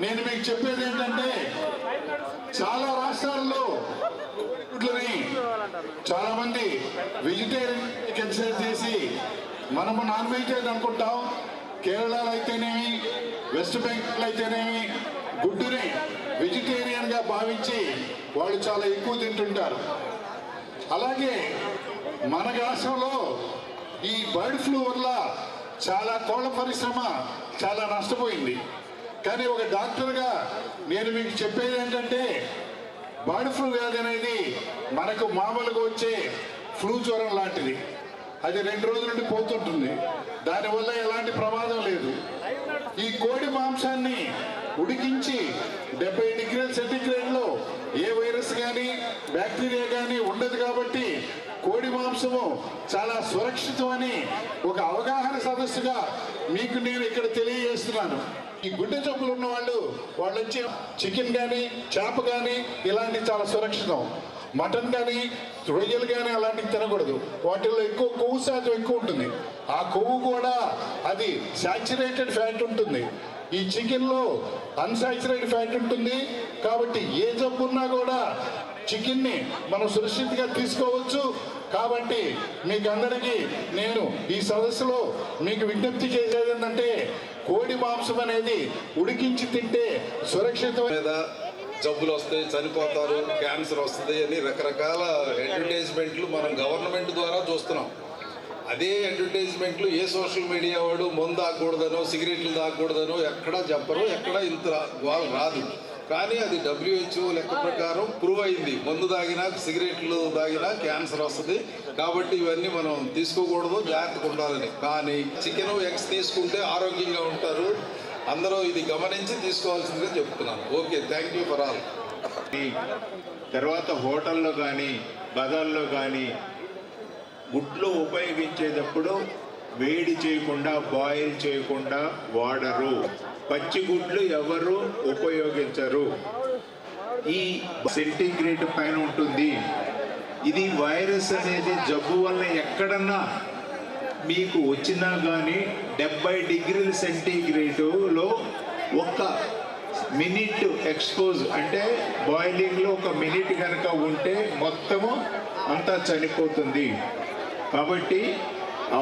నేను మీకు చెప్పేది ఏంటంటే చాలా రాష్ట్రాల్లో చాలా మంది వెజిటేరియన్ కన్సిడర్ చేసి మనము నాన్ వెజిటేరియన్ అనుకుంటాం. కేరళలో అయితేనేమి, వెస్ట్ బెంగాల్ అయితేనేమి గుడ్డుని వెజిటేరియన్ గా భావించి వాళ్ళు చాలా ఎక్కువ తింటుంటారు. అలాగే మన రాష్ట్రంలో ఈ బర్డ్ ఫ్లూ వల్ల చాలా కోళ్ళ పరిశ్రమ చాలా నష్టపోయింది. కానీ ఒక డాక్టర్గా నేను మీకు చెప్పేది ఏంటంటే బర్డ్ ఫ్లూ వ్యాధి అనేది మనకు మామూలుగా వచ్చే ఫ్లూ జ్వరం లాంటిది. అది 2 రోజుల నుండి పోతుంటుంది. దానివల్ల ఎలాంటి ప్రమాదం లేదు. ఈ కోడి మాంసాన్ని ఉడికించి 70 డిగ్రీల సెంటీగ్రేడ్లో ఏ వైరస్ కానీ బ్యాక్టీరియా కానీ ఉండదు. కాబట్టి కోడి మాంసము చాలా సురక్షితం అని ఒక అవగాహన సదస్సుగా మీకు నేను ఇక్కడ తెలియజేస్తున్నాను. ఈ గుడ్డ జబ్బులు ఉన్న వాళ్ళు వచ్చి చికెన్ కానీ చేప కానీ ఇలాంటివి చాలా సురక్షితం. మటన్ కానీ రొయ్యలు కానీ అలాంటివి తినకూడదు. వాటిల్లో ఎక్కువ కొవ్వు శాతం ఎక్కువ ఉంటుంది. ఆ కొవ్వు కూడా అది సాచురేటెడ్ ఫ్యాట్ ఉంటుంది. ఈ చికెన్లో అన్సాచురేటెడ్ ఫ్యాట్ ఉంటుంది. కాబట్టి ఏ జబ్బు ఉన్నా కూడా చికెన్ని మనం సురక్షితంగా తీసుకోవచ్చు. కాబట్టి మీకు అందరికీ నేను ఈ సదస్సులో మీకు విజ్ఞప్తి చేసేది ఏంటంటే కోడి మాంసం అనేది ఉడికించి తింటే సురక్షితమైన జబ్బులు వస్తాయి, చనిపోతారు, క్యాన్సర్ వస్తుంది అని రకరకాల అడ్వర్టైజ్మెంట్లు మనం గవర్నమెంట్ ద్వారా చూస్తున్నాం. అదే అడ్వర్టైజ్మెంట్లు ఏ సోషల్ మీడియా వాడు మందు తాగకూడదనో సిగరెట్లు తాగకూడదనో ఎక్కడా చెప్పరు, ఎక్కడ ఇంత రాదు. కానీ అది WHO లెక్క ప్రకారం ప్రూవ్ అయింది. మందు తాగినా సిగరెట్లు తాగినా క్యాన్సర్ వస్తుంది. కాబట్టి ఇవన్నీ మనం తీసుకోకూడదు, జాగ్రత్తగా ఉండాలని. కానీ చికెన్, ఎగ్స్ తీసుకుంటే ఆరోగ్యంగా ఉంటారు. అందరూ ఇది గమనించి తీసుకోవాల్సిందిగా చెప్తున్నాను. Okay, thank you for all. తర్వాత హోటల్లో కానీ బజార్లో కానీ గుడ్లు ఉపయోగించేటప్పుడు వేడి చేయకుండా, బాయిల్ చేయకుండా వాడరు. పచ్చి గుడ్లు ఎవరు ఉపయోగించరు. ఈ సెంటీగ్రేడ్ పైన ఉంటుంది. ఇది వైరస్ అనేది జబ్బు వల్ల ఎక్కడన్నా మీకు వచ్చినా కానీ 70 డిగ్రీల సెంటీగ్రేడ్లో 1 మినిట్ ఎక్స్పోజ్ అంటే బాయిలింగ్లో 1 మినిట్ కనుక ఉంటే మొత్తము అంతా చనిపోతుంది. కాబట్టి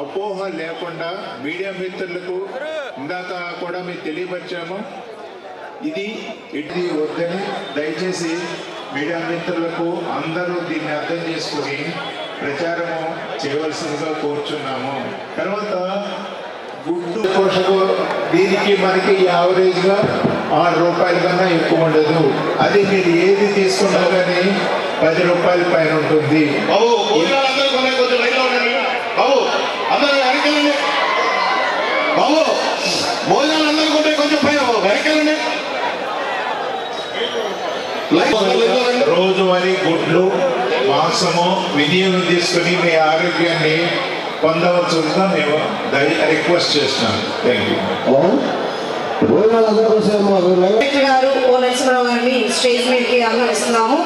అపోహ లేకుండా మీడియా మిత్రులకు ఇందాక కూడా మేము తెలియపరిచాము. ఇది వద్దని దయచేసి మీడియా మిత్రులకు అందరూ దీన్ని అర్థం చేసుకుని ప్రచారము చేయవలసిందిగా కోరుచున్నాము. తర్వాత గుడ్డు పోషకు దీనికి మనకి యావరేజ్గా 6 రూపాయల కన్నా ఎక్కువ ఉండదు. అది మీరు ఏది తీసుకున్నా కానీ 10 రూపాయల పైన ఉంటుంది. రోజువారీ గుడ్లు మాంసము వినియోగం తీసుకుని మీ ఆరోగ్యాన్ని పొందవచ్చుగా మేము రిక్వెస్ట్ చేస్తున్నాను. Thank you. గారు ఓ నరసింహరావు గారిని స్టేజ్ మీదకి ఆహ్వానిస్తున్నాము.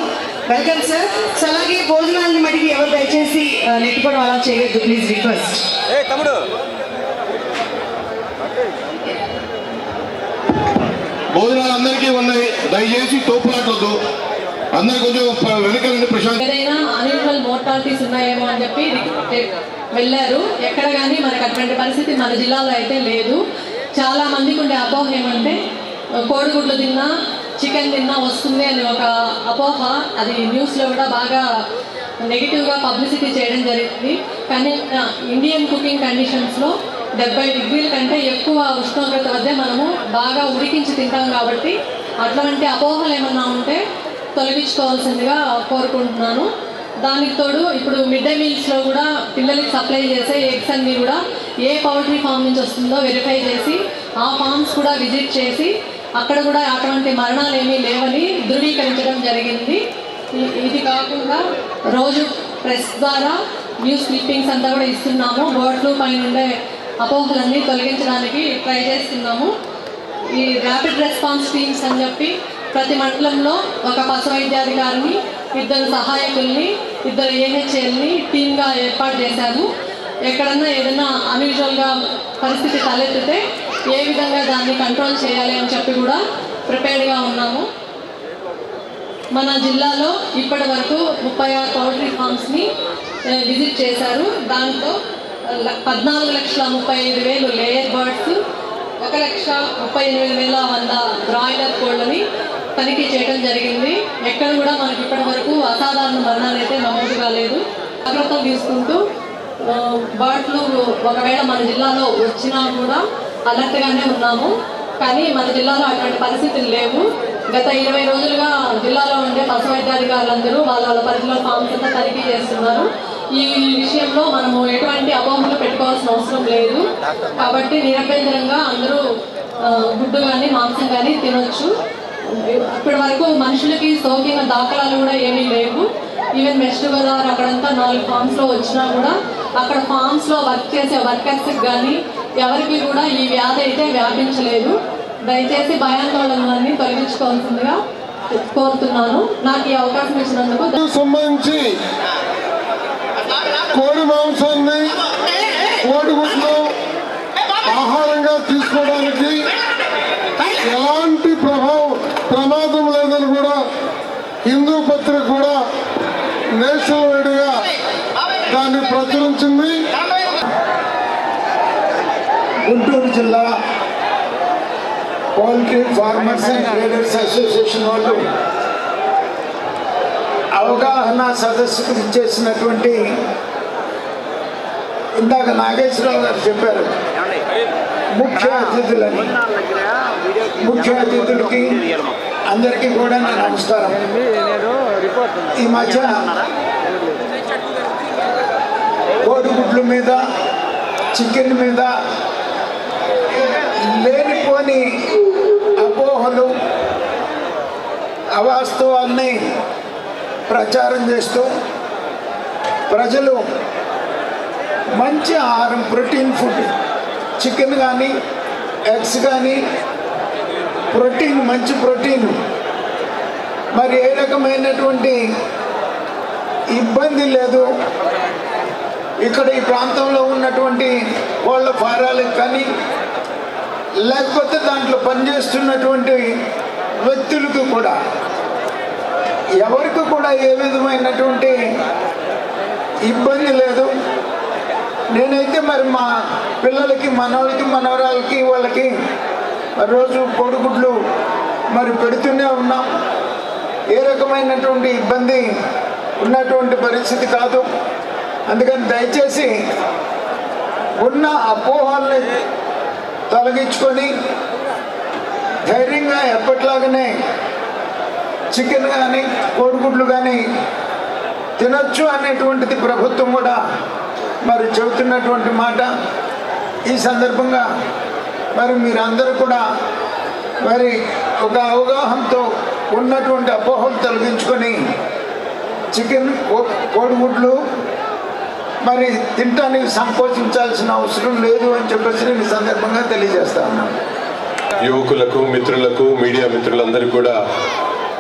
Welcome sir. అలాగే భోజనాన్ని మటుకి ఎవరు దయచేసి నెట్టుకోవడం అలా చేయొద్దు, ప్లీజ్ రిక్వెస్ట్. భోజనాలు అందరికీ ఉన్నాయి. దయచేసి తోపులాటొద్దు. అందరు కొంచెం వెనకాలండి. ప్రశాంత్ ఏదైనా అన్యూజువల్ మోర్టాలిటీస్ ఉన్నాయేమో అని చెప్పి వెళ్ళారు. ఎక్కడ కానీ మనకు అటువంటి పరిస్థితి మన జిల్లాలో అయితే లేదు. చాలా మందికి ఉండే అపోహ ఏమంటే కోడిగుడ్లు తిన్నా, చికెన్ తిన్నా వస్తుంది అని ఒక అపోహ. అది న్యూస్లో కూడా బాగా నెగిటివ్గా పబ్లిసిటీ చేయడం జరిగింది. కానీ ఇండియన్ కుకింగ్ కండిషన్స్లో 70 డిగ్రీల కంటే ఎక్కువ ఉష్ణోగ్రత వద్ద మనము బాగా ఉడికించి తింటాం. కాబట్టి అటువంటి అపోహలు ఏమన్నా ఉంటే తొలగించుకోవాల్సిందిగా కోరుకుంటున్నాను. దానికి తోడు ఇప్పుడు మిడ్ డే మీల్స్లో కూడా పిల్లలకి సప్లై చేసే ఎగ్స్ అన్నీ కూడా ఏ పౌల్ట్రీ ఫామ్ నుంచి వస్తుందో వెరిఫై చేసి ఆ ఫామ్స్ కూడా విజిట్ చేసి అక్కడ కూడా అటువంటి మరణాలు ఏమీ లేవని ధృవీకరించడం జరిగింది. ఇది కాకుండా రోజు ప్రెస్ ద్వారా న్యూస్ క్లిప్పింగ్స్ అంతా కూడా ఇస్తున్నాము. బర్డ్ ఫ్లూ పైన ఉండే అపోహలన్నీ తొలగించడానికి ట్రై చేస్తున్నాము. ఈ ర్యాపిడ్ రెస్పాన్స్ టీమ్స్ అని చెప్పి ప్రతి మండలంలో ఒక పశు వైద్యాధికారిని, 2 సహాయకుల్ని, 2 AHLని టీమ్గా ఏర్పాటు చేశాము. ఎక్కడన్నా ఏదైనా అన్యూజువల్గా పరిస్థితి తలెత్తితే ఏ విధంగా దాన్ని కంట్రోల్ చేయాలి అని చెప్పి కూడా ప్రిపేర్డ్గా ఉన్నాము. మన జిల్లాలో ఇప్పటి వరకు 36 పౌల్ట్రీ ఫార్మ్స్ని విజిట్ చేశారు. దాంట్లో 14,35,000 లేయర్ బర్డ్స్, 1,38,100 బ్రాయిలర్ కోళ్ళని తనిఖీ చేయడం జరిగింది. ఎక్కడ కూడా మనకి ఇప్పటి వరకు అసాధారణ మరణాలు అయితే నమోదు కాలేదు. జాగ్రత్తలు తీసుకుంటూ బర్డ్ ఫ్లూ ఒకవేళ మన జిల్లాలో వచ్చినా కూడా అలర్ట్గానే ఉన్నాము. కానీ మన జిల్లాలో అటువంటి పరిస్థితులు లేవు. గత 20 రోజులుగా జిల్లాలో ఉండే పశు వైద్యాధికారులందరూ వాళ్ళ పరిధిలో ఫామ్స్ అంతా తనిఖీ చేస్తున్నారు. ఈ విషయంలో మనము ఎటువంటి అపోహలు పెట్టుకోవాల్సిన అవసరం లేదు. కాబట్టి నిరభ్యంతరంగా అందరూ గుడ్డు కానీ మాంసం కానీ తినొచ్చు. ఇప్పటి వరకు మనుషులకి సోకిన దాఖలాలు కూడా ఏమీ లేవు. ఈవెన్ వెస్ట్ గోదావరి అక్కడంతా 4 ఫామ్స్లో వచ్చినా కూడా అక్కడ ఫామ్స్లో వర్క్ చేసే వర్కర్స్కి కానీ ఎవరికి కూడా ఈ వ్యాధి అయితే వ్యాపించలేదు. దయచేసి భయాందోళనలన్నీ తొలగించుకోవాల్సిందిగా కోరుతున్నాను. నాకు ఈ అవకాశం ఇచ్చినందుకు సంబంధించి కోడి మాంసాన్ని కోడిగుడ్లు ఆహారంగా తీసుకోవడానికి ఎలాంటి ప్రమాదం లేదని కూడా హిందూ పత్రిక కూడా నేషనల్ వైడ్గా దాన్ని ప్రచురించింది. గుంటూరు జిల్లా poultry farmers and traders association వాళ్ళు అవగాహన సదస్సుకు ఇచ్చేసినటువంటి ఇందాక నాగేశ్వరరావు గారు చెప్పారు ముఖ్య అతిథులని. ముఖ్య అతిథులకి అందరికీ కూడా నా నమస్కారం. ఈ మధ్య కోడిగుడ్ల మీద చికెన్ మీద లేనిపోని అపోహలు అవాస్తవాల్ని ప్రచారం చేస్తూ ప్రజలు మంచి ఆహారం ప్రోటీన్ ఫుడ్ చికెన్ కానీ ఎగ్స్ కానీ ప్రోటీన్ మంచి ప్రోటీన్ మరి ఏ రకమైనటువంటి ఇబ్బంది లేదు. ఇక్కడ ఈ ప్రాంతంలో ఉన్నటువంటి కోళ్ళ ఫారాలకు కానీ లేకపోతే దాంట్లో పనిచేస్తున్నటువంటి వ్యక్తులకు కూడా ఎవరికి కూడా ఏ విధమైనటువంటి ఇబ్బంది లేదు. నేనైతే మరి మా పిల్లలకి మనవాళ్ళకి మనవరాలకి వాళ్ళకి రోజు కోడిగుడ్లు మరి పెడుతూనే ఉన్నాం. ఏ రకమైనటువంటి ఇబ్బంది ఉన్నటువంటి పరిస్థితి కాదు. అందుకని దయచేసి ఉన్న అపోహల్ని తొలగించుకొని ధైర్యంగా ఎప్పట్లాగానే చికెన్ కానీ కోడిగుడ్లు కానీ తినొచ్చు అనేటువంటిది ప్రభుత్వం కూడా మరి చెబుతున్నటువంటి మాట. ఈ సందర్భంగా మరి మీరందరూ కూడా మరి ఒక అవగాహనతో ఉన్నటువంటి అపోహలు తొలగించుకొని చికెన్ కోడిగుడ్లు మరి తినడానికి సంకోచించాల్సిన అవసరం లేదు అని చెప్పేసి నేను ఈ సందర్భంగా తెలియజేస్తా ఉన్నాను. యువకులకు మిత్రులకు మీడియా మిత్రులందరికీ కూడా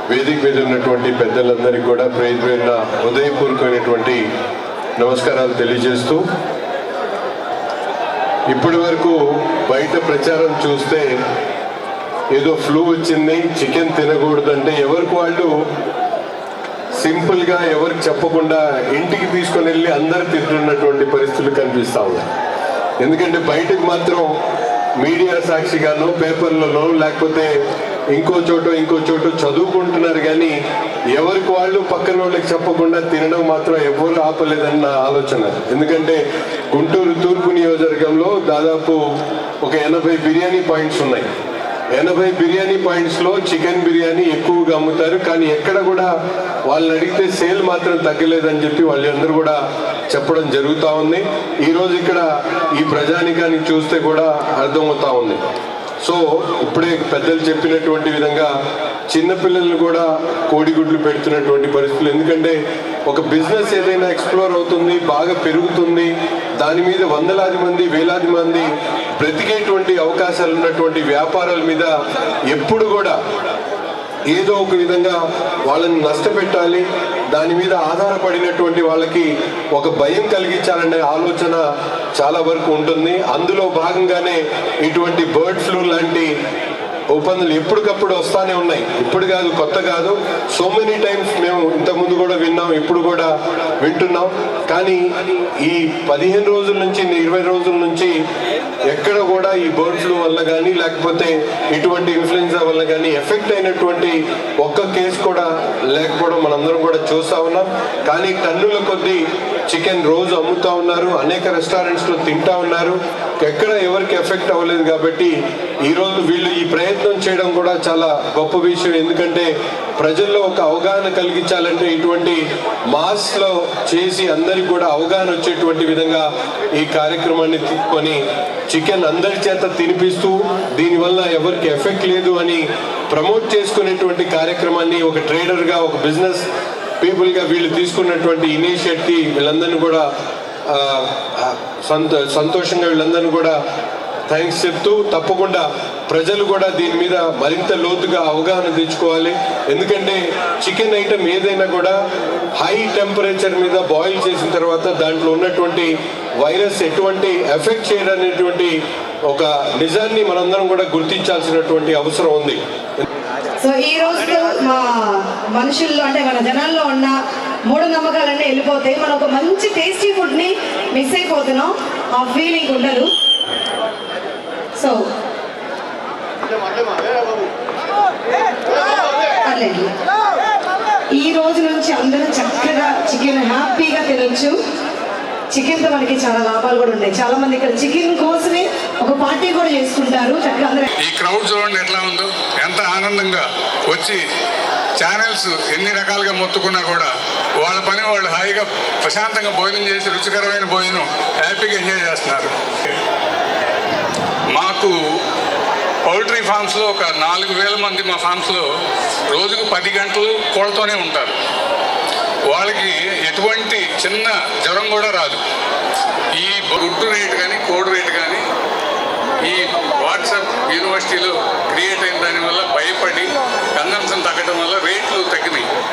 వేదిక మీద ఉన్నటువంటి పెద్దలందరికీ కూడా పేరున హృదయపూర్వకమైనటువంటి నమస్కారాలు తెలియజేస్తూ, ఇప్పటి వరకు బయట ప్రచారం చూస్తే ఏదో ఫ్లూ వచ్చింది చికెన్ తినకూడదంటే ఎవరికి వాళ్ళు సింపుల్గా ఎవరికి చెప్పకుండా ఇంటికి తీసుకొని వెళ్ళి అందరు తింటున్నటువంటి పరిస్థితులు కనిపిస్తా ఉన్నాయి. ఎందుకంటే మాత్రం మీడియా సాక్షిగానో పేపర్లలో లేకపోతే ఇంకో చోట చదువుకుంటున్నారు, కానీ ఎవరికి వాళ్ళు పక్కన వాళ్ళకి చెప్పకుండా తినడం మాత్రం ఎవరు ఆపలేదన్న ఆలోచన. ఎందుకంటే గుంటూరు తూర్పు నియోజకవర్గంలో దాదాపు ఒక 80 బిర్యానీ పాయింట్స్ ఉన్నాయి. 80 బిర్యానీ పాయింట్స్లో చికెన్ బిర్యానీ ఎక్కువగా అమ్ముతారు, కానీ ఎక్కడ కూడా వాళ్ళని అడిగితే సేల్ మాత్రం తగ్గలేదని చెప్పి వాళ్ళందరూ కూడా చెప్పడం జరుగుతూ ఉంది. ఈరోజు ఇక్కడ ఈ ప్రజానికాన్ని చూస్తే కూడా అర్థమవుతా ఉంది. సో ఇప్పుడే పెద్దలు చెప్పినటువంటి విధంగా చిన్నపిల్లలు కూడా కోడిగుడ్లు పెడుతున్నటువంటి పరిస్థితులు. ఎందుకంటే ఒక బిజినెస్ ఏదైనా ఎక్స్ప్లోర్ అవుతుంది, బాగా పెరుగుతుంది, దాని మీద వందలాది మంది వేలాది మంది బ్రతికేటువంటి అవకాశాలు ఉన్నటువంటి వ్యాపారాల మీద ఎప్పుడు కూడా ఏదో ఒక విధంగా వాళ్ళని నష్టపెట్టాలి, దాని మీద ఆధారపడినటువంటి వాళ్ళకి ఒక భయం కలిగించాలనే ఆలోచన చాలా వరకు ఉంటుంది. అందులో భాగంగానే ఇటువంటి బర్డ్ ఫ్లూ లాంటి ఒప్పందాలు ఎప్పటికప్పుడు వస్తానే ఉన్నాయి. ఇప్పుడు కాదు, కొత్త కాదు. సో మెనీ టైమ్స్ మేము ఇంతకుముందు కూడా విన్నాం, ఇప్పుడు కూడా వింటున్నాం. కానీ ఈ 15 రోజుల నుంచి 20 రోజుల నుంచి ఎక్కడ కూడా ఈ బర్డ్ ఫ్లూ వల్ల కానీ లేకపోతే ఇటువంటి ఇన్ఫ్లుయెన్జా వల్ల కానీ ఎఫెక్ట్ అయినటువంటి ఒక్క కేసు కూడా లేకపోవడం మనందరం కూడా చూస్తూ ఉన్నాం. కానీ టన్నుల కొద్దీ చికెన్ రోజు అమ్ముతా ఉన్నారు, అనేక రెస్టారెంట్స్లో తింటా ఉన్నారు, ఎక్కడ ఎవరికి ఎఫెక్ట్ అవ్వలేదు. కాబట్టి ఈరోజు వీళ్ళు ఈ ప్రయత్నం చేయడం కూడా చాలా గొప్ప విషయం. ఎందుకంటే ప్రజల్లో ఒక అవగాహన కలిగించాలంటే ఇటువంటి మాస్లో చేసి అందరికి కూడా అవగాహన వచ్చేటువంటి విధంగా ఈ కార్యక్రమాన్ని తీసుకొని చికెన్ అందరి చేత తినిపిస్తూ దీనివల్ల ఎవరికి ఎఫెక్ట్ లేదు అని ప్రమోట్ చేసుకునేటువంటి కార్యక్రమాన్ని ఒక ట్రేడర్గా, ఒక బిజినెస్ పీపుల్గా వీళ్ళు తీసుకున్నటువంటి ఇనిషియేటివ్ వీళ్ళందరినీ కూడా సంతోషంగా వీళ్ళందరినీ కూడా థ్యాంక్స్ చెప్తూ, తప్పకుండా ప్రజలు కూడా దీని మీద మరింత లోతుగా అవగాహన తెచ్చుకోవాలి. ఎందుకంటే చికెన్ ఐటమ్ ఏదైనా కూడా హై టెంపరేచర్ మీద బాయిల్ చేసిన తర్వాత దాంట్లో ఉన్నటువంటి వైరస్ ఎటువంటి ఎఫెక్ట్ చేయడనేటువంటి ఒక నిజాన్ని మనందరం కూడా గుర్తించాల్సినటువంటి అవసరం ఉంది. సో ఈ రోజు మా మనుషుల్లో అంటే మన జనాల్లో ఉన్న మూఢనమ్మకాలన్నీ వెళ్ళిపోతాయి. మనం ఒక మంచి టేస్టీ ఫుడ్ని మిస్ అయిపోతున్నాం, ఆ ఫీలింగ్ ఉండదు. సో ఈ రోజు నుంచి అందరూ చక్కగా చికెన్ హ్యాపీగా తినొచ్చు. చికెన్తో మనకి చాలా లాభాలు కూడా ఉన్నాయి. చాలా మంది ఇక్కడ చికెన్ కోసమే ఒక పార్టీ కూడా చేసుకుంటారు. చక్కగా అందరూ ఈ క్రౌడ్ చూడండి ఎట్లా ఉందో, ఎంత ఆనందంగా వచ్చి ఛానల్స్ ఎన్ని రకాలుగా మొత్తుకున్నా కూడా వాళ్ళ పని వాళ్ళు హాయిగా ప్రశాంతంగా భోజనం చేసి రుచికరమైన భోజనం హ్యాపీగా ఎంజాయ్ చేస్తున్నారు. మాకు పౌల్ట్రీ ఫామ్స్లో ఒక 4,000 మంది మా ఫామ్స్లో రోజుకు 10 గంటలు కోళ్ళతోనే ఉంటారు. వాళ్ళకి ఎటువంటి చిన్న జ్వరం కూడా రాదు. ఈ గుడ్డు రేటు కానీ కోడి రేటు కానీ ఈ వాట్సాప్ యూనివర్సిటీలో క్రియేట్ అయిన దానివల్ల భయపడి కన్సంప్షన్ తగ్గడం వల్ల రేట్లు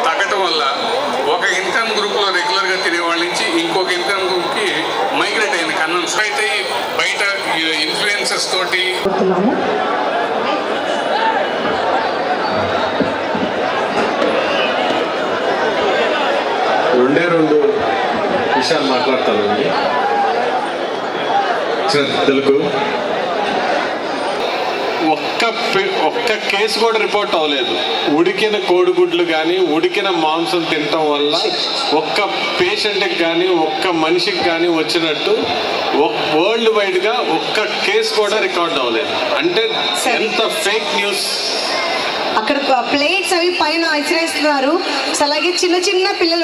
తగ్గడం వల్ల ఒక ఇన్కమ్ గ్రూప్లో రెగ్యులర్గా తినే వాళ్ళ నుంచి ఇంకొక ఇన్కమ్ గ్రూప్కి మైగ్రేట్ అయింది కన్సంప్షన్. అయితే బయట ఇన్ఫ్లుయెన్సర్స్ తోటి రెండు విషయాలు మాట్లాడతానండి. తెలుగు ఒక్క కేసు కూడా రిపోర్ట్ అవ్వలేదు. ఉడికిన కోడిగుడ్లు కానీ ఉడికిన మాంసం తినటం వల్ల ఒక్క పేషెంట్కి కానీ ఒక్క మనిషికి కానీ వచ్చినట్టు వరల్డ్ వైడ్గా ఒక్క కేసు కూడా రికార్డ్ అవ్వలేదు. అంటే ఎంత ఫేక్ న్యూస్. అక్కడ ప్లేట్స్ అవి పైన విసిరేస్తున్నారు. అలాగే చిన్న చిన్న పిల్లలు